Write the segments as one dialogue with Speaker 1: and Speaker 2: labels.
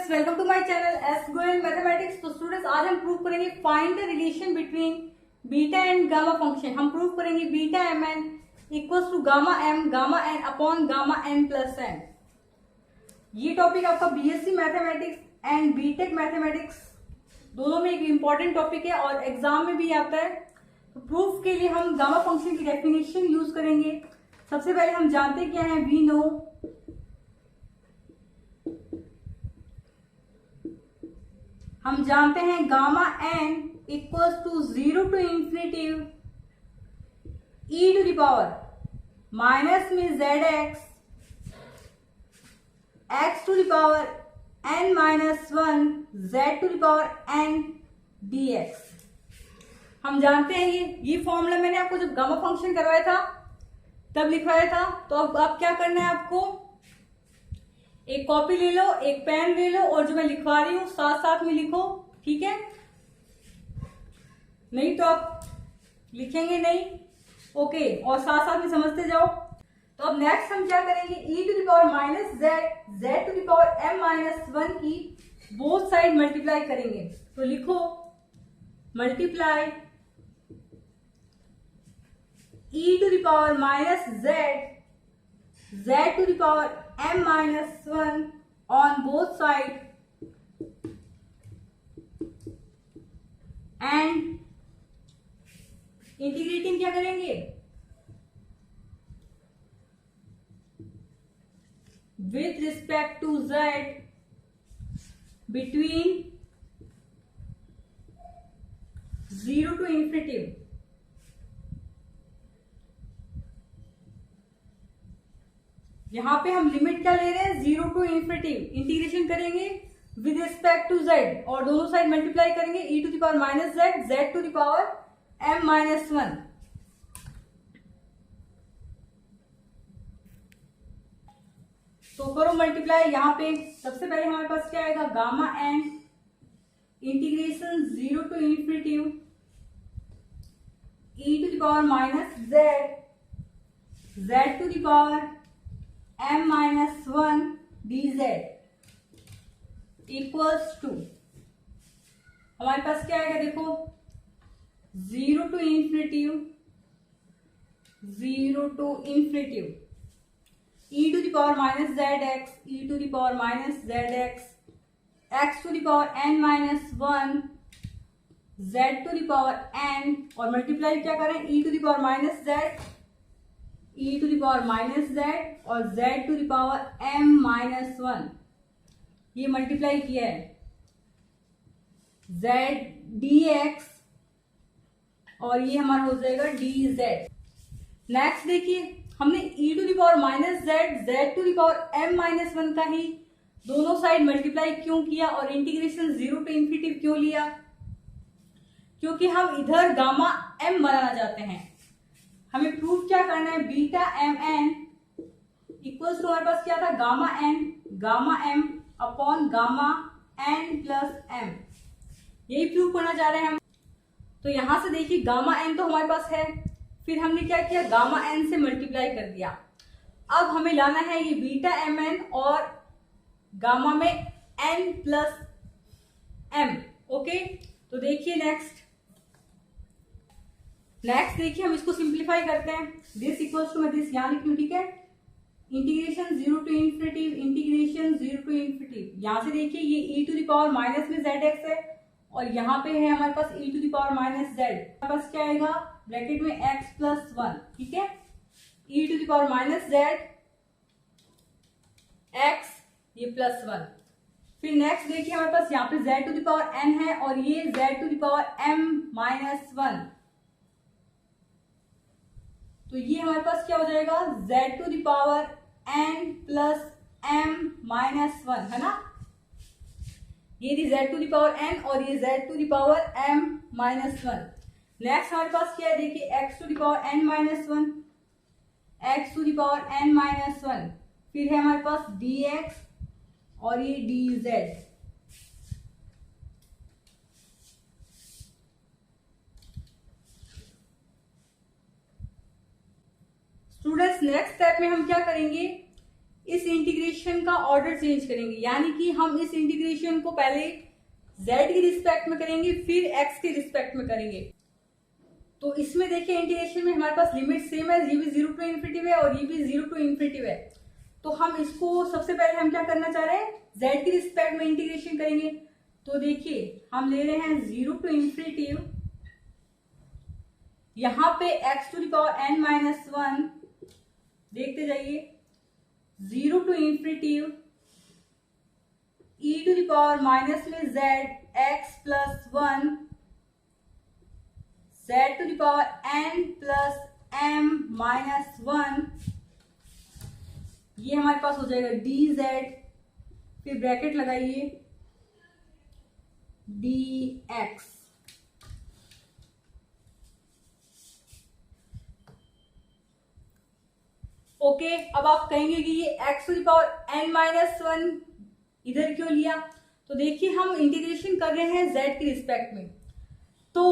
Speaker 1: Students, welcome to my channel S Goyal mathematics. तो students, आज हम प्रूव करेंगे find the relation between beta and gamma function. हम prove करेंगे beta m n equals to gamma n upon gamma n plus n. ये topic आपका BSc mathematics and BTech mathematics दोनों में एक इंपॉर्टेंट टॉपिक है और एग्जाम में भी आता है। तो प्रूफ के लिए हम गामा फंक्शन की डेफिनेशन यूज करेंगे। सबसे पहले हम जानते क्या है, वी नो हम जानते हैं gamma N equals to 0 to infinity E to the power minus में Z X to the power N minus 1 Z to the power N D X. हम जानते हैं ये फॉर्मूला मैंने आपको जब गामा फंक्शन करवाया था तब लिखवाया था। तो अब आप क्या करना है, आपको एक कॉपी ले लो, एक पेन ले लो और जो मैं लिखवा रही हूं साथ साथ में लिखो, ठीक है? नहीं तो आप लिखेंगे नहीं, ओके, और साथ साथ में समझते जाओ। तो अब नेक्स्ट हम क्या करेंगे, e to the power minus z to the power m minus 1 की बोथ साइड मल्टीप्लाई करेंगे। तो लिखो multiply e to the power minus z to the power m minus 1 on both sides and integrating क्या करेंगे, with respect to z between 0 to infinity। यहां पे हम limit क्या ले रहे हैं, 0 टू इंफिनिटी। इंटीग्रेशन करेंगे विद रिस्पेक्ट टू z और दोनों साइड मल्टीप्लाई करेंगे e to the power minus z to the power m minus 1। तो करो मल्टीप्लाई। यहां पे सबसे पहले हमारे पास क्या आएगा, gamma n integration 0 to infinity e to the power minus z to the power m minus 1 dz equals to हमारे पास क्या आएगा, देखो 0 to infinity e to the power minus z to the power minus z x to the power n minus 1 z to the power n और multiply क्या करें, e to the power minus z e to the power minus z और z to the power m minus 1। ये multiply किया है z dx और ये हमारा हो जाएगा dz। नेक्स्ट देखिए, हमने e to the power minus z to the power m minus 1 का ही दोनों साइड मल्टीप्लाई क्यों किया और इंटीग्रेशन 0 टू इंफिनिटी क्यों लिया, क्योंकि हम इधर गामा m बनाना चाहते हैं। हमें प्रूफ क्या करना है, beta m n equals to हमारे पास क्या था, gamma m upon gamma n plus m. यही प्रूफ करना चाह रहे हैं हम। तो यहां से देखिए गामा एन तो हमारे पास है, फिर हमने क्या किया, गामा एन से मल्टीप्लाई कर दिया। अब हमें लाना है ये बीटा एम एन और गामा में एन प्लस एम, ओके। तो देखिए नेक्स्ट देखिए हम इसको सिंप्लीफाई करते हैं। दिस इक्वल्स टू, मैं दिस यहां लिखूं, ठीक है, इंटीग्रेशन 0 टू इंफिनिटी यहां से देखिए ये e to the power minus में zx है और यहाँ पे है हमारे पास e to the power minus z। हमारे पास क्या आएगा, ब्रैकेट में x प्लस 1, ठीक है, e to the power minus z x ये प्लस 1। फिर नेक्स्ट देखिए हमारे पास यहाँ पे z to the power n है और ये z to the power m minus 1। तो ये हमारे पास क्या हो जाएगा, z to the power n plus m minus 1, है ना। ये थी z to the power n और ये z to the power m minus 1। Next हमारे पास क्या है, देखिए x to the power n minus 1, x to the power n minus 1। फिर है हमारे पास dx और ये dz। स्टूडेंट्स, नेक्स्ट स्टेप में हम क्या करेंगे, इस इंटीग्रेशन का ऑर्डर चेंज करेंगे, यानी कि हम इस इंटीग्रेशन को पहले z के रिस्पेक्ट में करेंगे, फिर x के रिस्पेक्ट में करेंगे। तो इसमें देखिए इंटीग्रेशन में हमारे पास लिमिट सेम है, ये भी 0 टू इन्फिनिटी है और ये भी 0 टू इन्फिनिटी है। तो हम इसको सबसे पहले हम क्या करना चाह रहे हैं, z के रिस्पेक्ट में इंटीग्रेशन करेंगे। तो देखिए हम ले रहे हैं 0 टू इन्फिनिटी, यहां पे x to the power n minus 1, देखते जाइए 0 to infinity e to the power minus में z x plus 1 z to the power n plus m minus 1, ये हमारे पास हो जाएगा dz, फिर ब्रैकेट लगाइए dx। ओके, अब आप कहेंगे कि ये x to the power n minus 1 इधर क्यों लिया? तो देखिए हम इंटीग्रेशन कर रहे हैं z के रिस्पेक्ट में, तो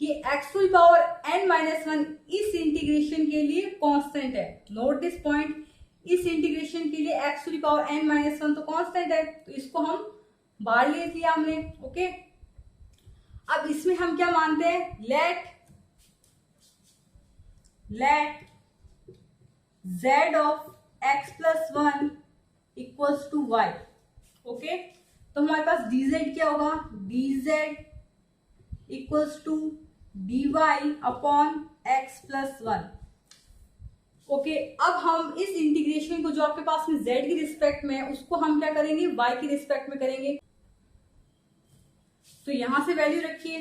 Speaker 1: ये x to the power n minus 1 इस इंटीग्रेशन के लिए कांस्टेंट है। नोट दिस पॉइंट, इस इंटीग्रेशन के लिए x to the power n minus 1 तो कांस्टेंट है, तो इसको हम बाहर ले लिया हमने। ओके, अब इसमें हम क्या मानते हैं, let z of x plus 1 equals to y। Okay, तो हमारे पास dz क्या होगा, dz equals to dy upon x plus 1। Okay, अब हम इस इंटीग्रेशन को जो आपके पास में z की रिस्पेक्ट में है उसको हम क्या करेंगे, y की रिस्पेक्ट में करेंगे। तो यहां से वैल्यू रखिए,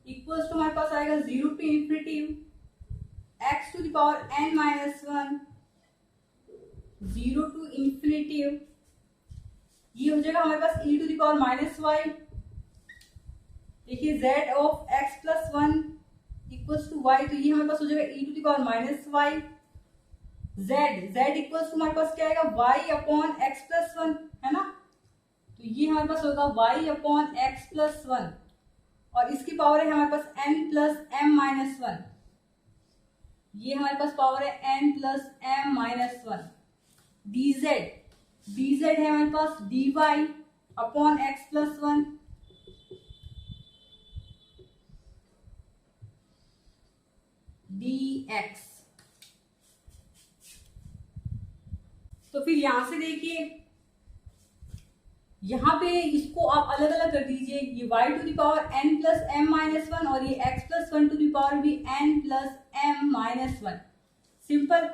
Speaker 1: इक्वल्स टू हमारे पास आएगा 0 to infinity x to the power n minus 1 0 to infinity, ये हो जाएगा हमारे पास e to the power minus y। देखिए z of x plus 1 equals to y, तो ये हमारे पास हो जाएगा e to the power minus y। z equals to हमारे पास क्या आएगा, y अपॉन x प्लस 1, है ना। तो ये हमारे पास होगा y अपॉन x प्लस 1 और इसकी पावर है हमारे पास n प्लस m माइनस 1, ये हमारे पास पावर है n plus m minus 1। dz है हमारे पास dy upon x plus 1, dx। तो फिर यहां से देखिए, यहां पे इसको आप अलग अलग कर दीजिए, ये y to the power n plus m minus 1 और ये x plus 1 to the power भी n plus m minus 1। Simple,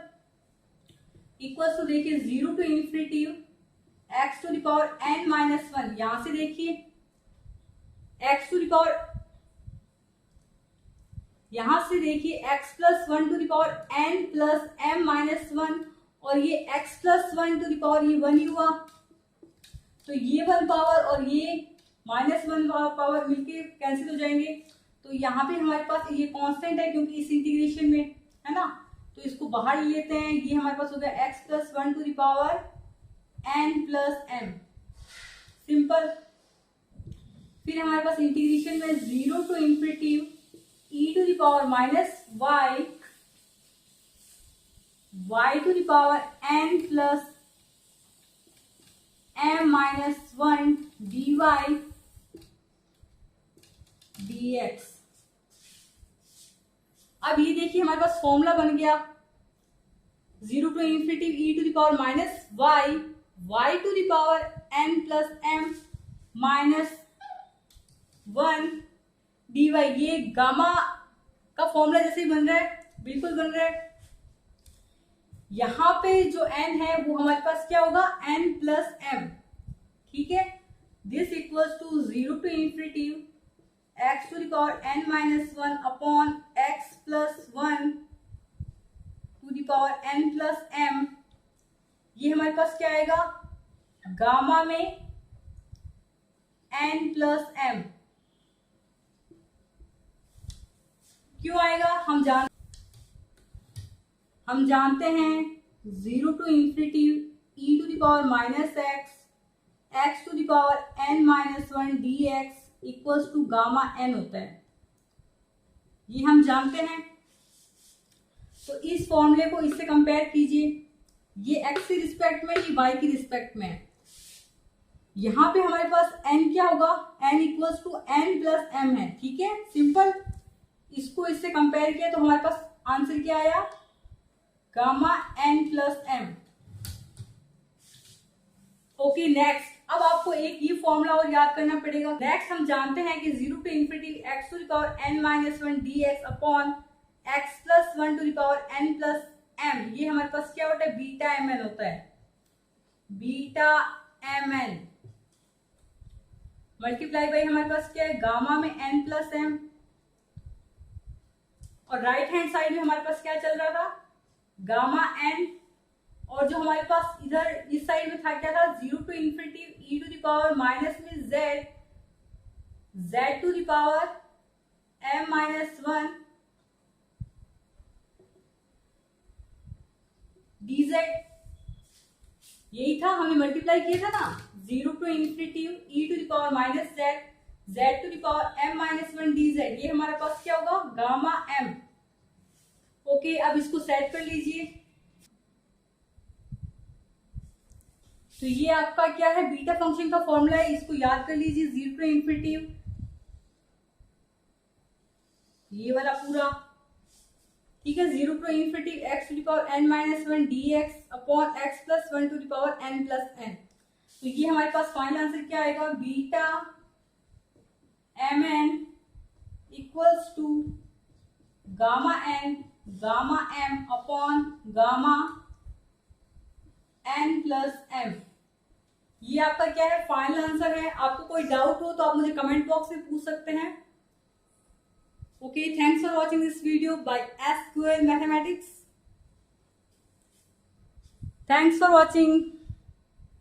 Speaker 1: equals to देखिए 0 to infinity x to the power n minus 1, यहां से देखिए x टू द पावर, यहां से देखिए x plus 1 to the power n plus m minus 1 और ये x plus 1 to the power ये 1 ही हुआ, तो ये 1 पावर और ये माइनस 1 पावर मिलके कैंसिल हो जाएंगे। तो यहाँ पे हमारे पास ये कांस्टेंट है क्योंकि इस इंटीग्रेशन में है ना, तो इसको बाहर लेते हैं, ये हमारे पास हो गया x plus 1 to the power n plus m। Simple, फिर हमारे पास इंटीग्रेशन में 0 to infinity e to the power minus y to the power n plus m minus 1 dy dx। अब ये देखिए हमारे पास फॉर्मूला बन गया 0 to infinity e to the power minus y to the power n plus m minus 1 dy। ये gamma का formula जैसे ही बन रहा है, बिल्कुल बन रहा है। यहां पे जो n है वो हमारे पास क्या होगा, n प्लस m, ठीक है। This equals to 0 to infinity x to the power n minus 1 upon x plus 1 to the power n plus m। ये हमारे पास क्या आएगा, गामा में n प्लस m। क्यों आएगा, हम जानते हैं 0 to infinity e to the power minus x to the power n minus 1 dx equals to gamma n होता है, ये हम जानते हैं। तो इस फॉर्मूले को इससे कंपेयर कीजिए, ये x की रिस्पेक्ट में, ये y की रिस्पेक्ट में है। यहाँ पे हमारे पास n क्या होगा, n equals to n plus m है, ठीक है, सिंपल। इसको इससे कंपेयर किया तो हमारे पास आंसर क्या आया, gamma n plus m। Okay next, अब आपको एक ये फॉर्मूला और याद करना पड़ेगा। नेक्स्ट हम जानते हैं कि 0 to infinity x to the power n minus 1 dx upon x plus 1 to the power n plus m, ये हमारे पास क्या होता है, बीटा mn होता है, बीटा mn मल्टीप्लाई बाई हमारे पास क्या है, गामा में n प्लस m, और राइट हैंड साइड में हमारे पास क्या चल रहा था, गामा n, और जो हमारे पास इधर इस साइड में था क्या था, 0 to infinity e to the power minus में z to the power m minus 1 dz, यही था, हमने मल्टीप्लाई किया था ना, 0 to infinity e to the power minus z to the power m minus 1 dz, ये हमारे पास क्या होगा, गामा m। ओके, अब इसको सेट कर लीजिए। तो ये आपका क्या है, बीटा फंक्शन का फॉर्मूला है, इसको याद कर लीजिए, 0 टू इंफिनिटी ये वाला पूरा, ठीक है, 0 to infinity x to the power n minus 1 dx upon x plus 1 to the power n plus n। तो ये हमारे पास फाइनल आंसर क्या आएगा, beta mn equals to gamma n gamma m upon gamma n plus m। ये आपका क्या है, फाइनल आंसर है। आपको कोई डाउट हो तो आप मुझे कमेंट बॉक्स में पूछ सकते हैं। Okay, thanks for watching this video by SQL mathematics. Thanks for watching.